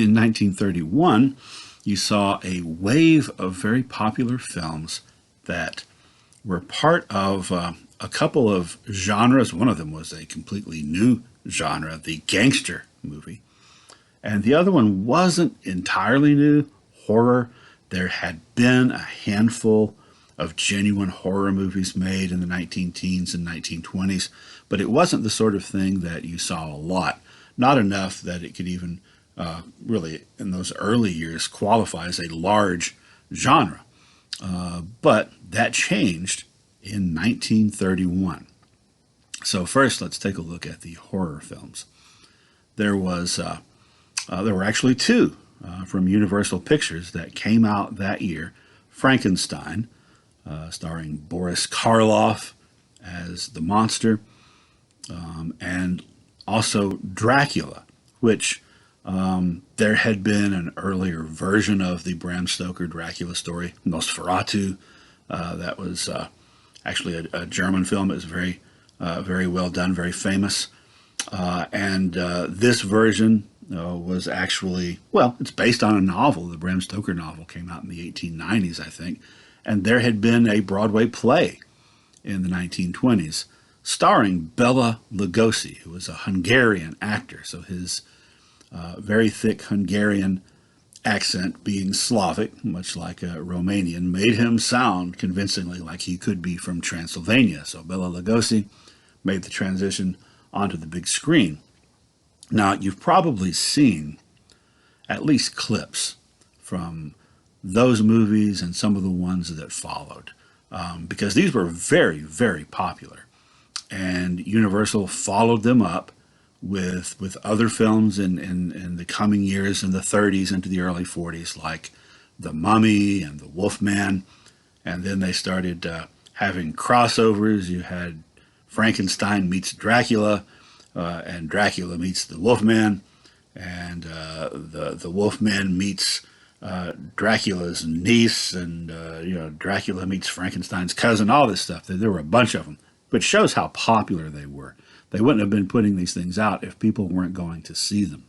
in 1931, you saw a wave of very popular films that were part of a couple of genres. One of them was a completely new genre, the gangster movie. And the other one wasn't entirely new, horror. There had been a handful of genuine horror movies made in the 19 teens and 1920s, but it wasn't the sort of thing that you saw a lot. Not enough that it could even really, in those early years, qualify as a large genre. But that changed in 1931. So first, let's take a look at the horror films. There were actually two from Universal Pictures that came out that year. Frankenstein, starring Boris Karloff as the monster, and also Dracula, which there had been an earlier version of the Bram Stoker Dracula story, Nosferatu. That was actually a German film. It was very well done, very famous. And this version was actually, well, it's based on a novel. The Bram Stoker novel came out in the 1890s, I think. And there had been a Broadway play in the 1920s starring Bela Lugosi, who was a Hungarian actor. So his very thick Hungarian accent, being Slavic, much like a Romanian, made him sound convincingly like he could be from Transylvania. So Bela Lugosi made the transition onto the big screen. Now, you've probably seen at least clips from those movies and some of the ones that followed, because these were very, very popular. And Universal followed them up with other films in the coming years, in the 30s into the early 40s, like The Mummy and The Wolfman. And then they started having crossovers. You had Frankenstein meets Dracula, and Dracula meets the Wolfman, and the Wolfman meets Dracula's niece, and Dracula meets Frankenstein's cousin. All this stuff. There were a bunch of them, which shows how popular they were. They wouldn't have been putting these things out if people weren't going to see them.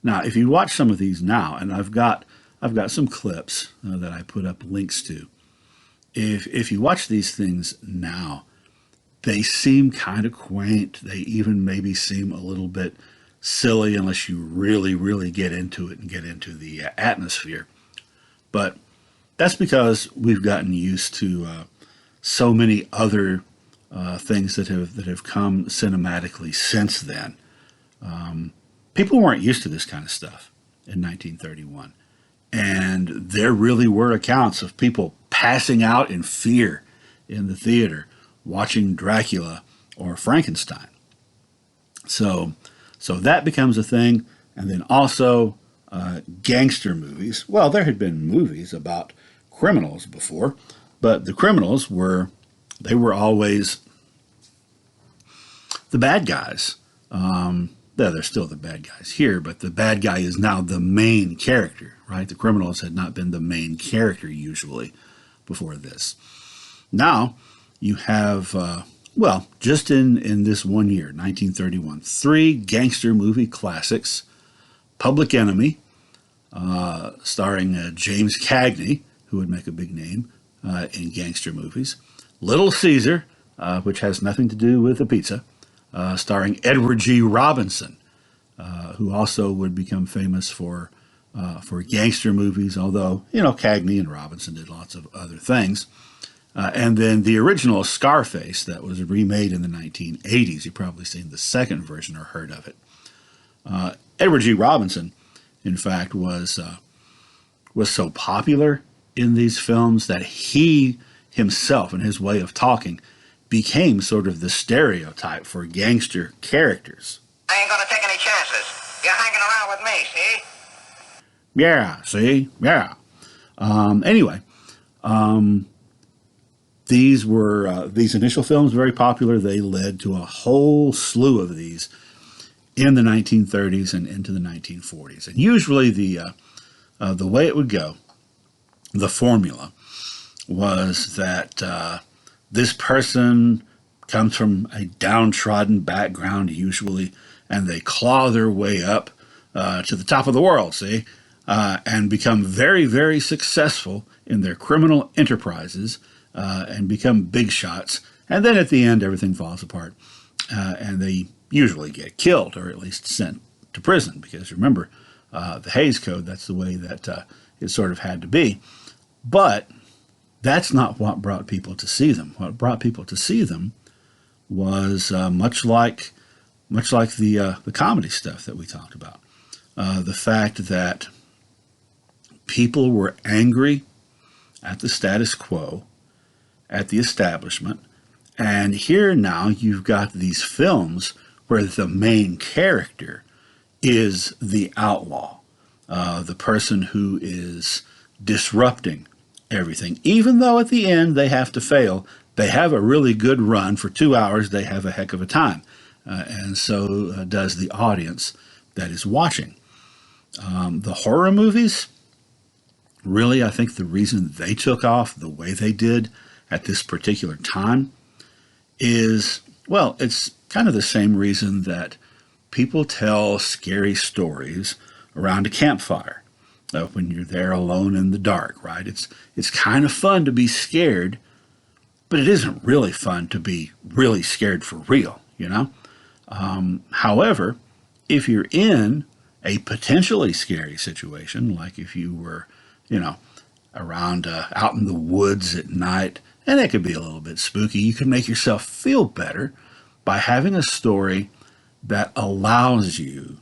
Now, if you watch some of these now, and I've got some clips that I put up links to. If you watch these things now, they seem kind of quaint. They even maybe seem a little bit silly unless you really, really get into it and get into the atmosphere. But that's because we've gotten used to so many other things that have come cinematically since then. People weren't used to this kind of stuff in 1931. And there really were accounts of people passing out in fear in the theater watching Dracula or Frankenstein. So that becomes a thing. And then also gangster movies. Well, there had been movies about criminals before, but the criminals were always the bad guys. They're still the bad guys here, but the bad guy is now the main character, right? The criminals had not been the main character usually before this. Now you have, just in this one year, 1931, 3 gangster movie classics. Public Enemy, starring James Cagney, who would make a big name in gangster movies. Little Caesar, which has nothing to do with the pizza, starring Edward G. Robinson, who also would become famous for gangster movies, although, Cagney and Robinson did lots of other things. And then the original Scarface that was remade in the 1980s. You've probably seen the second version or heard of it. Edward G. Robinson, in fact, was so popular in these films that he himself and his way of talking became sort of the stereotype for gangster characters. I ain't gonna take any chances. You're hanging around with me, see? Yeah, see? Yeah. Anyway, these initial films very popular. They led to a whole slew of these in the 1930s and into the 1940s. And usually the way it would go, the formula, was that this person comes from a downtrodden background usually, and they claw their way up to the top of the world, see, and become very, very successful in their criminal enterprises and become big shots. And then at the end, everything falls apart. And they usually get killed or at least sent to prison because remember, the Hays Code, that's the way that it sort of had to be. But that's not what brought people to see them. What brought people to see them was much like the comedy stuff that we talked about. The fact that people were angry at the status quo, at the establishment, and here now you've got these films where the main character is the outlaw, the person who is disrupting everything. Even though at the end they have to fail, they have a really good run for 2 hours. They have a heck of a time. And so does the audience that is watching. The horror movies, really, I think the reason they took off the way they did at this particular time is, well, it's kind of the same reason that people tell scary stories around a campfire when you're there alone in the dark, right? It's kind of fun to be scared, but it isn't really fun to be really scared for real, you know? However, if you're in a potentially scary situation, like if you were, around out in the woods at night, and it could be a little bit spooky, you can make yourself feel better by having a story that allows you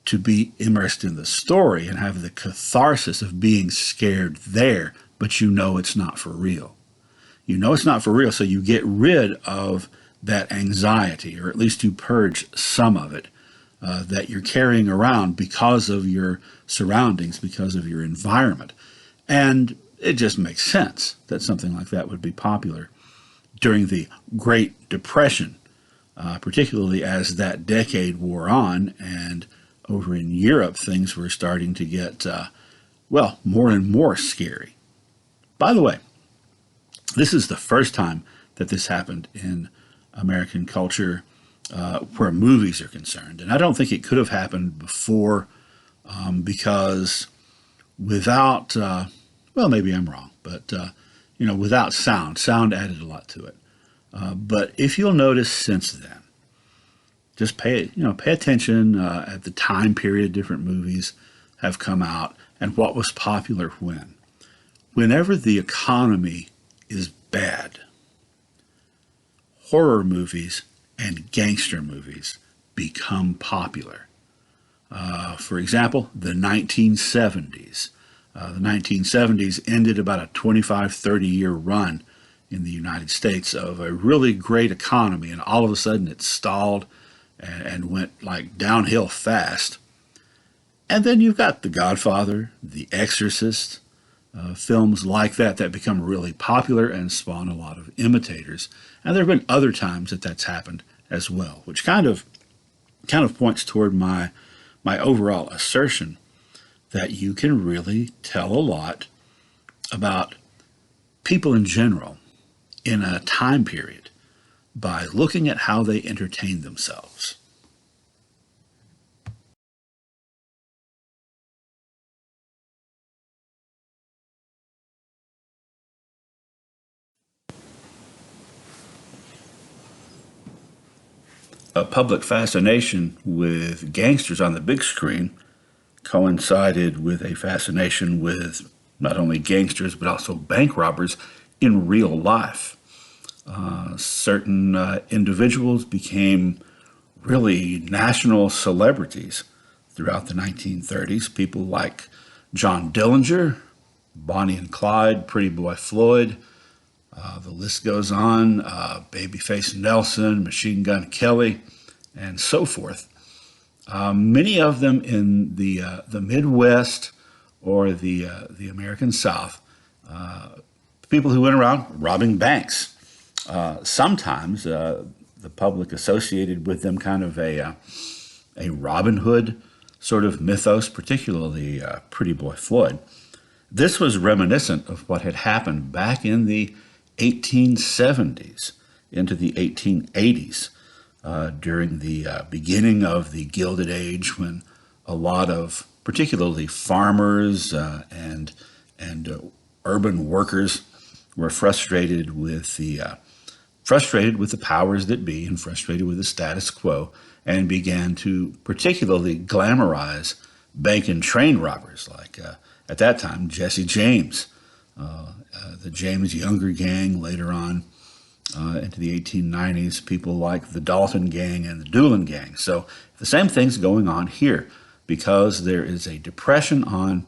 to be immersed in the story and have the catharsis of being scared there, but you know it's not for real. You know it's not for real, so you get rid of that anxiety, or at least you purge some of it that you're carrying around because of your surroundings, because of your environment. And it just makes sense that something like that would be popular during the Great Depression, particularly as that decade wore on and over in Europe things were starting to get, more and more scary. By the way, this is the first time that this happened in American culture where movies are concerned. And I don't think it could have happened before because without, maybe I'm wrong, but, without sound added a lot to it. But if you'll notice since then, just pay attention at the time period different movies have come out and what was popular when. Whenever the economy is bad, horror movies and gangster movies become popular. For example, the 1970s. The 1970s ended about a 25, 30-year run in the United States of a really great economy, and all of a sudden it stalled and went like downhill fast. And then you've got The Godfather, The Exorcist, films like that become really popular and spawn a lot of imitators. And there have been other times that that's happened as well, which kind of points toward my overall assertion that you can really tell a lot about people in general in a time period by looking at how they entertain themselves. A public fascination with gangsters on the big screen coincided with a fascination with not only gangsters but also bank robbers in real life. Certain individuals became really national celebrities throughout the 1930s. People like John Dillinger, Bonnie and Clyde, Pretty Boy Floyd, the list goes on, Babyface Nelson, Machine Gun Kelly, and so forth. Many of them in the Midwest or the American South, people who went around robbing banks. Sometimes the public associated with them kind of a Robin Hood sort of mythos, particularly Pretty Boy Floyd. This was reminiscent of what had happened back in the 1870s into the 1880s during the beginning of the Gilded Age when a lot of particularly farmers and urban workers were frustrated with the powers that be and frustrated with the status quo, and began to particularly glamorize bank and train robbers like at that time Jesse James, the James Younger gang. Later on into the 1890s, people like the Dalton gang and the Doolin gang. So the same thing's going on here, because there is a depression on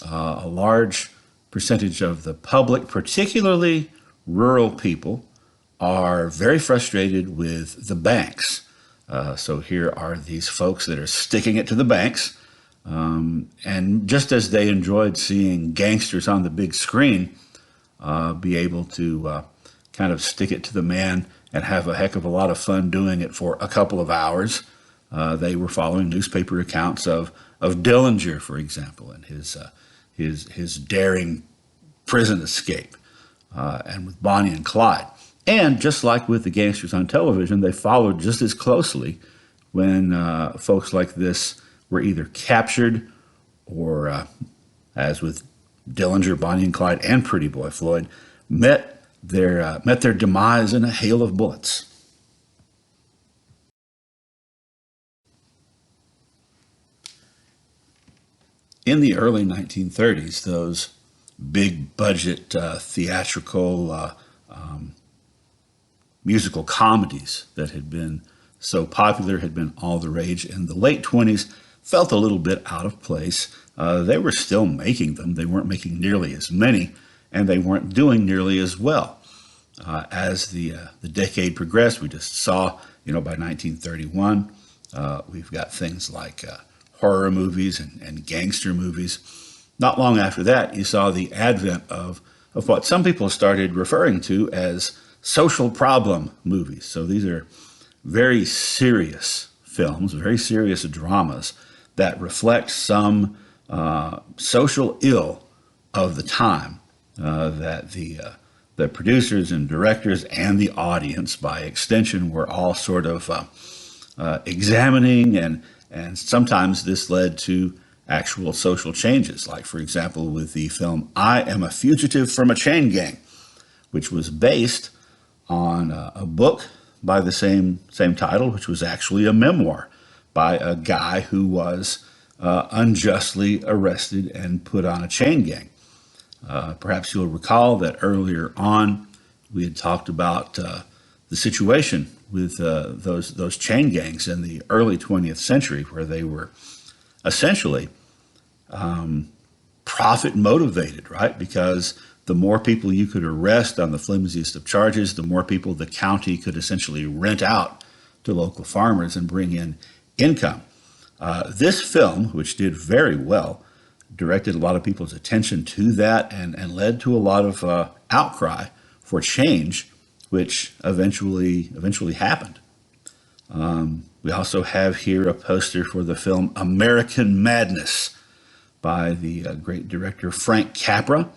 a large percentage of the public, particularly rural people, are very frustrated with the banks. So here are these folks that are sticking it to the banks. And just as they enjoyed seeing gangsters on the big screen be able to kind of stick it to the man and have a heck of a lot of fun doing it for a couple of hours, they were following newspaper accounts of Dillinger, for example, and his daring prison escape, and with Bonnie and Clyde. And just like with the gangsters on television, they followed just as closely when folks like this were either captured or, as with Dillinger, Bonnie and Clyde, and Pretty Boy Floyd, met their demise in a hail of bullets. In the early 1930s, those big budget theatrical musical comedies that had been so popular, had been all the rage in the late 20s, felt a little bit out of place. They were still making them. They weren't making nearly as many, and they weren't doing nearly as well. As the decade progressed, we just saw, by 1931, we've got things like horror movies and gangster movies. Not long after that, you saw the advent of what some people started referring to as social problem movies. So these are very serious films, very serious dramas that reflect some social ill of the time that the producers and directors and the audience, by extension, were all sort of examining, and sometimes this led to actual social changes, like, for example, with the film I Am a Fugitive from a Chain Gang, which was based on a book by the same title, which was actually a memoir by a guy who was unjustly arrested and put on a chain gang. Perhaps you'll recall that earlier on we had talked about the situation with those chain gangs in the early 20th century, where they were essentially profit motivated, right? Because the more people you could arrest on the flimsiest of charges, the more people the county could essentially rent out to local farmers and bring in income. This film, which did very well, directed a lot of people's attention to that, and led to a lot of outcry for change, which eventually happened. We also have here a poster for the film American Madness by the great director Frank Capra,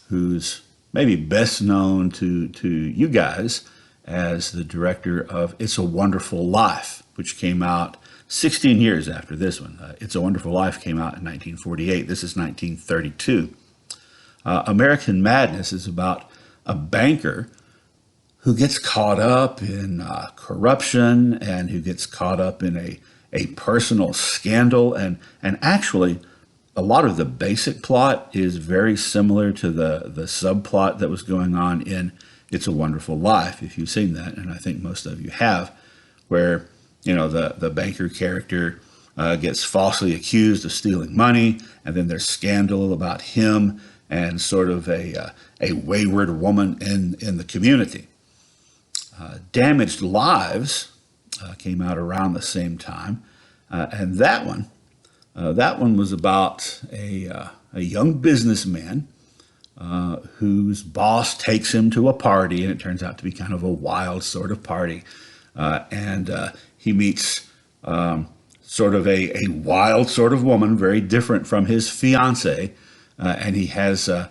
who's maybe best known to you guys as the director of It's a Wonderful Life, which came out 16 years after this one. It's a Wonderful Life came out in 1948. This is 1932. American Madness is about a banker who gets caught up in corruption, and who gets caught up in a personal scandal. And actually, a lot of the basic plot is very similar to the subplot that was going on in It's a Wonderful Life, if you've seen that, and I think most of you have, where the banker character gets falsely accused of stealing money, and then there's scandal about him and sort of a wayward woman in the community. Damaged Lives came out around the same time, and that one was about a young businessman whose boss takes him to a party, and it turns out to be kind of a wild sort of party, and he meets sort of a wild sort of woman, very different from his fiance, and he has a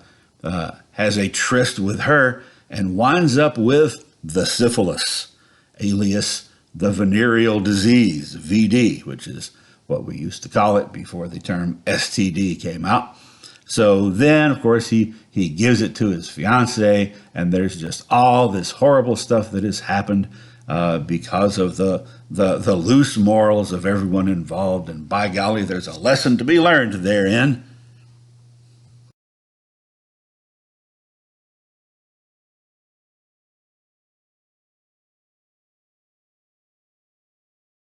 tryst with her, and winds up with the syphilis, alias the venereal disease, VD, which is what we used to call it before the term STD came out. So then, of course, he gives it to his fiance, and there's just all this horrible stuff that has happened because of the loose morals of everyone involved. And by golly, there's a lesson to be learned therein.